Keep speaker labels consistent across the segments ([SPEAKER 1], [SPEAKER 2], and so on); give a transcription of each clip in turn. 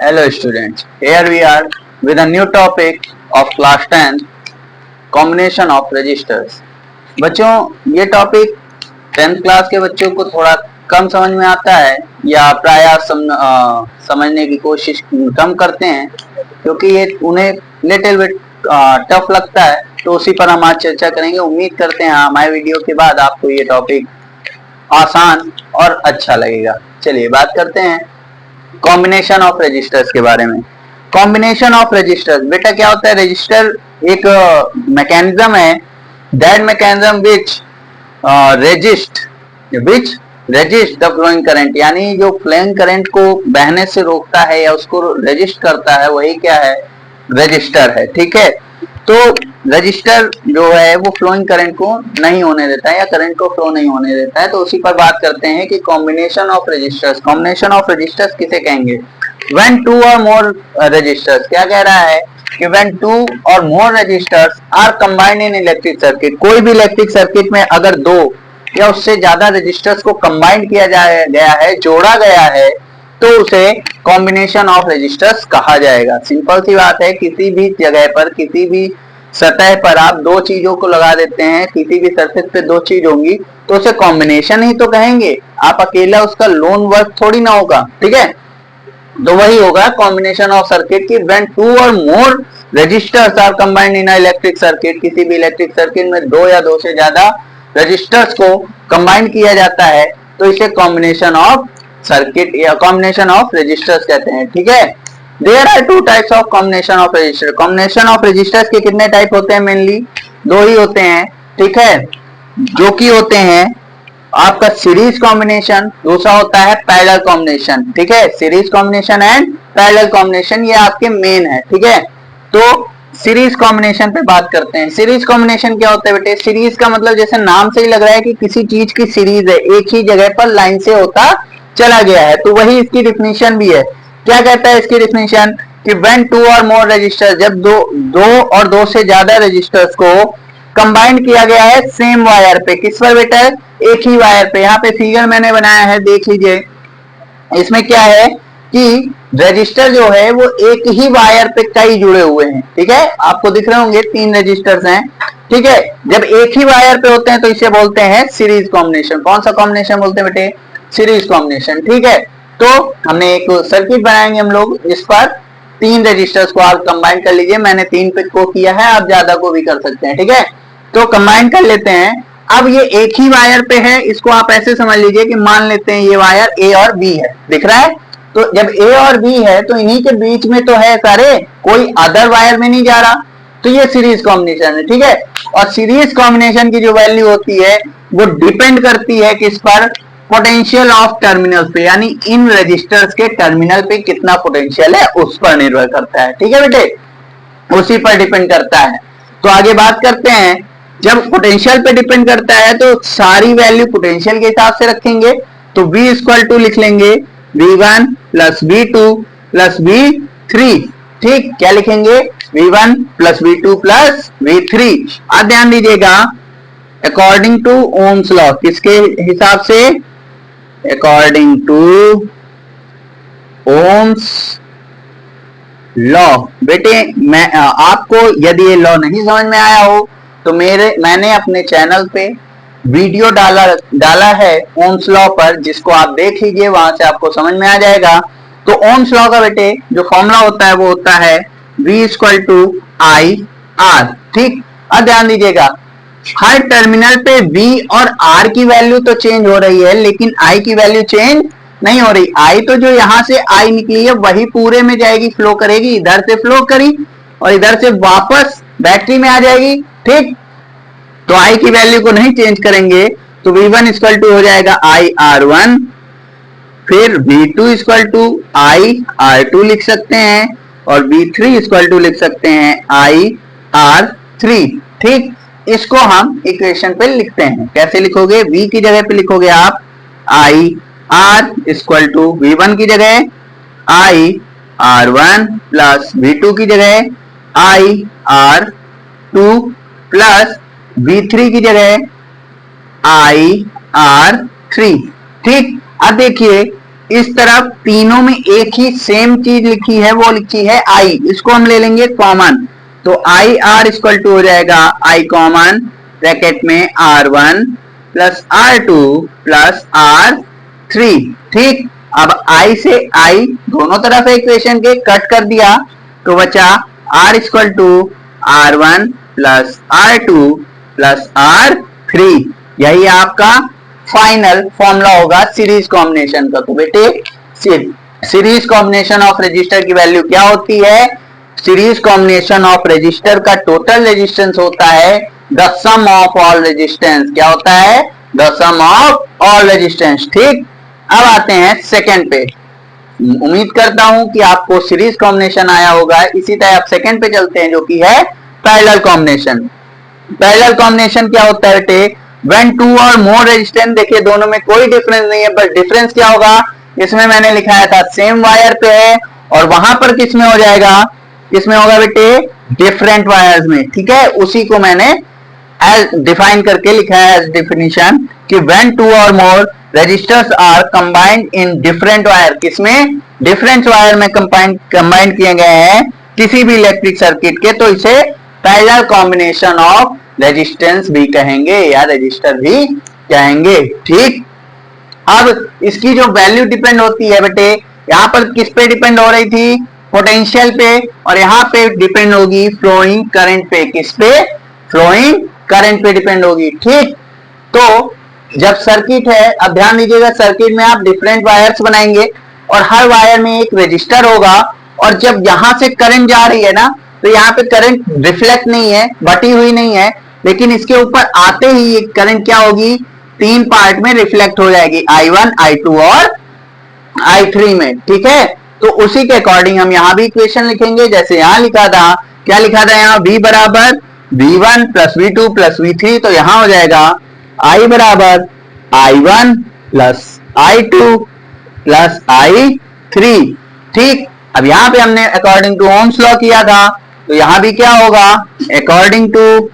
[SPEAKER 1] Hello students, here we are with a new topic of class 10 combination of registers। बच्चों ये topic 10th class के बच्चों को थोड़ा कम समझ में आता है या प्रायः समझने की कोशिश कम करते हैं क्योंकि ये उन्हें लिटिल बिट टफ लगता है, तो उसी पर हम आज चर्चा करेंगे। उम्मीद करते हैं हमारे वीडियो के बाद आपको ये टॉपिक आसान और अच्छा लगेगा। चलिए बात करते हैं कॉम्बिनेशन ऑफ रजिस्टर्स के बारे में। कॉम्बिनेशन ऑफ रजिस्टर्स, बेटा क्या होता है? रजिस्टर एक मैकेनिज्म है, that mechanism which resist the flowing current, यानी जो फ्लोइंग करंट को बहने से रोकता है या उसको रजिस्ट करता है, वही क्या है? रजिस्टर है। ठीक है, तो रजिस्टर जो है वो फ्लोइंग करंट को नहीं होने देता है या करंट को फ्लो नहीं होने देता है। तो उसी पर बात करते हैं कि combination of registers. Combination of registers किसे कहेंगे? व्हेन टू और मोर रजिस्टर्स, क्या कह रहा है कि व्हेन टू और more resistors are combined in electric circuit, कोई भी इलेक्ट्रिक सर्किट में अगर दो या उससे ज्यादा रजिस्टर्स को कंबाइंड किया गया है, जोड़ा गया है, तो उसे कॉम्बिनेशन ऑफ रजिस्टर्स कहा जाएगा। सिंपल सी बात है, किसी भी जगह पर, किसी भी सतह पर आप दो चीजों को लगा देते हैं, किसी भी सरफेस पे दो चीज होंगी तो उसे कॉम्बिनेशन ही तो कहेंगे। आप अकेला उसका लोन वर्क थोड़ी ना होगा। ठीक है, तो वही होगा कॉम्बिनेशन ऑफ सर्किट की व्हेन टू और more resistors are combined in electric circuit. किसी भी इलेक्ट्रिक सर्किट में दो या दो से ज्यादा रजिस्टर्स को कंबाइन किया जाता है तो इसे कॉम्बिनेशन ऑफ सर्किट या कॉम्बिनेशन ऑफ रजिस्टर्स कहते हैं। ठीक है, there are two types of combination of register. Combination of registers के कितने टाइप होते हैं? मेनली दो ही होते हैं। ठीक है, जो कि होते हैं आपका सीरीज कॉम्बिनेशन, दूसरा होता है पैरेलल कॉम्बिनेशन। ठीक है, series combination and parallel combination ये आपके मेन है। ठीक है, तो सीरीज कॉम्बिनेशन पे बात करते हैं। सीरीज कॉम्बिनेशन क्या होता है बेटे? सीरीज का मतलब जैसे नाम से ही लग रहा है कि किसी चीज की सीरीज है, एक ही जगह पर लाइन से होता चला गया है, तो वही इसकी डिफिनीशन भी है। क्या कहता है इसकी डिफिनीशन? कि व्हेन टू और मोर रजिस्टर्स, जब दो और दो से ज्यादा रजिस्टर्स को कंबाइंड किया गया है सेम वायर पे। किस पर बेटा? एक ही वायर पे। यहाँ पे फिगर मैंने बनाया है, देख लीजिए। इसमें क्या है कि रजिस्टर जो है वो एक ही वायर पे कई जुड़े हुए हैं। ठीक है, आपको दिख रहे होंगे 3 रजिस्टर्स हैं। ठीक है, जब एक ही वायर पे होते हैं तो इसे बोलते हैं सीरीज कॉम्बिनेशन। कौन सा कॉम्बिनेशन बोलते हैं बेटे? Series combination. ठीक है, तो हमने एक सर्किट बनाएंगे हम लोग, जिस पर 3 रजिस्टर्स को आप कंबाइन कर लीजिए। मैंने 3 पे को किया है, आप ज्यादा को भी कर सकते हैं। ठीक है, तो कंबाइन कर लेते हैं। अब ये एक ही वायर पे है, इसको आप ऐसे समझ लीजिए कि मान लेते हैं ये वायर ए और बी है, दिख रहा है? तो जब ए और बी है तो इन्हीं के बीच में तो है सारे, कोई अदर वायर में नहीं जा रहा, तो ये सीरीज कॉम्बिनेशन है। ठीक है, और सीरीज कॉम्बिनेशन की जो वैल्यू होती है वो डिपेंड करती है किस पर? पोटेंशियल ऑफ टर्मिनल पे, यानी इन रजिस्टर्स के टर्मिनल पे कितना पोटेंशियल है उस पर निर्भर करता है। ठीक है बेटे, उसी पर डिपेंड करता है। तो आगे बात करते हैं, जब पोटेंशियल पे डिपेंड करता है तो सारी वैल्यू पोटेंशियल के हिसाब से रखेंगे। तो V इक्वल टू लिख लेंगे V1 plus V2 plus V3। ठीक, क्या लिखेंगे? V1 plus V2 plus V3। अब ध्यान दीजिएगा, अकॉर्डिंग टू ओम्स लॉ, किसके हिसाब से? According to Ohm's law. बेटे मैं आपको यदि ये लॉ नहीं समझ में आया हो तो मैंने अपने चैनल पे वीडियो डाला है ओम्स लॉ पर, जिसको आप देख लीजिए, वहां से आपको समझ में आ जाएगा। तो ओम्स लॉ का बेटे जो फॉर्मूला होता है वो होता है V equal to I R. ठीक, अब ध्यान दीजिएगा, हर टर्मिनल पे V और R की वैल्यू तो चेंज हो रही है, लेकिन I की वैल्यू चेंज नहीं हो रही। I तो जो यहां से I निकली है वही पूरे में जाएगी, फ्लो करेगी, इधर से फ्लो करी और इधर से वापस बैटरी में आ जाएगी। ठीक, तो I की वैल्यू को नहीं चेंज करेंगे, तो V1 इक्वल टू हो जाएगा IR1, फिर V2 इक्वल टू IR2 लिख सकते हैं, और V3 इक्वल टू लिख सकते हैं IR3। ठीक, इसको हम इक्वेशन पे लिखते हैं। कैसे लिखोगे? V की जगह पे लिखोगे आप IR इक्वल टू V1 की जगह IR1 प्लस V2 की जगह IR2 प्लस V3 की जगह IR3। ठीक, अब देखिए इस तरफ तीनों में एक ही सेम चीज लिखी है, वो लिखी है आई, इसको हम ले लेंगे कॉमन। तो आई आर इक्वल टू हो जाएगा आई कॉमन ब्रैकेट में R1 plus R2 plus R3। ठीक, अब आई से आई दोनों तरफ इक्वेशन के कट कर दिया तो बचा R equal to R1 plus R2 plus R3। यही आपका फाइनल फॉर्मूला होगा सीरीज कॉम्बिनेशन का। तो बेटे सीरीज कॉम्बिनेशन ऑफ रजिस्टर की वैल्यू क्या होती है? सीरीज कॉम्बिनेशन ऑफ रजिस्टर का टोटल रेजिस्टेंस होता है the sum of all resistance. क्या होता है? The sum of all resistance. ठीक, अब आते हैं सेकंड पे। उम्मीद करता हूं कि आपको सीरीज कॉम्बिनेशन आया होगा। इसी तरह आप सेकंड पे चलते हैं जो कि है पैरेलल कॉम्बिनेशन। पैरेलल कॉम्बिनेशन क्या होता है बेटे? व्हेन टू और मोर रेजिस्टेंस, देखिए दोनों में कोई डिफरेंस नहीं है, बट डिफरेंस क्या होगा? इसमें मैंने लिखाया था सेम वायर पे है और वहां पर किसमें हो जाएगा? किसमें होगा बेटे? डिफरेंट वायर्स में। ठीक है, उसी को मैंने एज डिफाइन करके लिखा है एज डेफिनेशन कि व्हेन टू और more resistors are combined in different wire. किसमें? डिफरेंट वायर में कंबाइंड किए गए हैं किसी भी इलेक्ट्रिक सर्किट के, तो इसे पैरेलल कॉम्बिनेशन ऑफ रेजिस्टेंस भी कहेंगे या रजिस्टर भी कहेंगे। ठीक, अब इसकी जो वैल्यू डिपेंड होती है बेटे, यहां पर किस पे डिपेंड हो रही थी? पोटेंशियल पे, और यहां पे डिपेंड होगी फ्लोइंग करंट पे। किस पे? फ्लोइंग करंट पे डिपेंड होगी। ठीक, तो जब सर्किट है, अब ध्यान दीजिएगा, सर्किट में आप डिफरेंट वायर्स बनाएंगे और हर वायर में एक रजिस्टर होगा, और जब यहां से करंट जा रही है ना, तो यहाँ पे करंट रिफ्लेक्ट नहीं है, बटी हुई नहीं है, लेकिन इसके ऊपर आते ही ये करंट क्या होगी? तीन पार्ट में रिफ्लेक्ट हो जाएगी, I1, I2 और I3 में। ठीक है, तो उसी के अकॉर्डिंग हम यहाँ भी इक्वेशन लिखेंगे जैसे यहाँ लिखा था। क्या लिखा था यहाँ? V बराबर V1 plus V2 plus V3। तो यहाँ हो जाएगा I बराबर I1 plus I2 plus I3। ठीक, अब यहाँ पे हमने अकॉर्डिंग टू ओम्स लॉ किया था, तो यहां भी क्या होगा? According to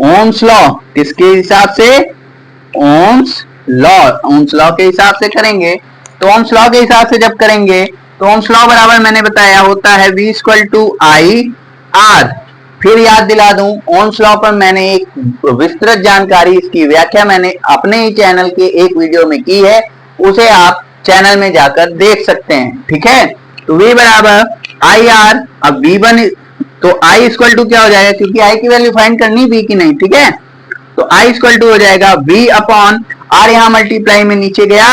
[SPEAKER 1] Ohm's law. किसके हिसाब से? Ohm's law. ओम्स लॉ के हिसाब से करेंगे। तो ओम्स लॉ के हिसाब से जब करेंगे तो ओम्स लॉ बराबर मैंने बताया होता है V equal to I R. फिर याद दिला दूं, ओम्स लॉ पर मैंने एक विस्तृत जानकारी, इसकी व्याख्या मैंने अपने ही चैनल के एक वीडियो में की है, उसे आप चैनल में जाकर देख सकते हैं। ठीक है, तो V बराबर आई आर। अब V1 तो I इक्वल टू क्या हो जाएगा? क्योंकि I की वैल्यू फाइंड करनी भी कि नहीं। ठीक है, तो I इक्वल टू हो जाएगा V अपॉन R, यहां मल्टीप्लाई में नीचे गया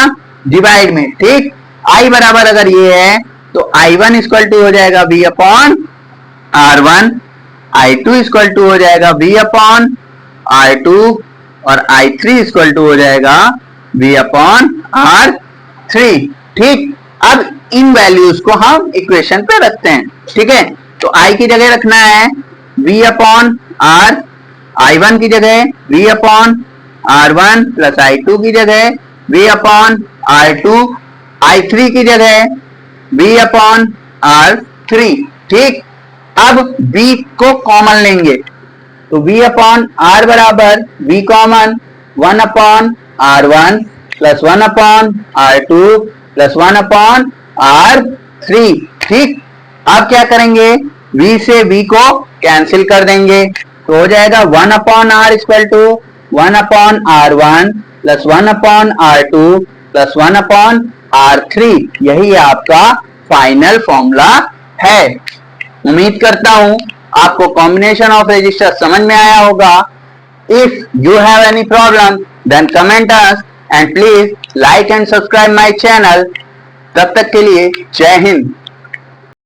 [SPEAKER 1] डिवाइड में। ठीक, I बराबर अगर ये है तो I1 इक्वल टू हो जाएगा V upon R1, I2 equal to हो जाएगा V अपॉन R2 और I3 इक्वल टू हो जाएगा V अपॉन R3। ठीक, अब इन वैल्यूज को हम इक्वेशन पे रखते हैं। ठीक है, तो I की जगह रखना है V अपॉन R, I1 की जगह V upon R1 plus I2 की जगह V अपॉन R2, I3 की जगह V अपॉन R3। ठीक, अब V को कॉमन लेंगे तो V अपॉन R बराबर V common 1 upon R1 plus 1 upon R2 plus 1 upon R3। ठीक, अब क्या करेंगे? V से V को कैंसिल कर देंगे तो हो जाएगा 1 upon R equal to 1 upon R1 plus 1 upon R2 plus 1 upon R3। यही आपका फाइनल फॉर्मूला है। उम्मीद करता हूं आपको कॉम्बिनेशन ऑफ रेजिस्टर समझ में आया होगा। If you have any problem then comment us and please like and subscribe my channel. तब तक के लिए जय हिंद।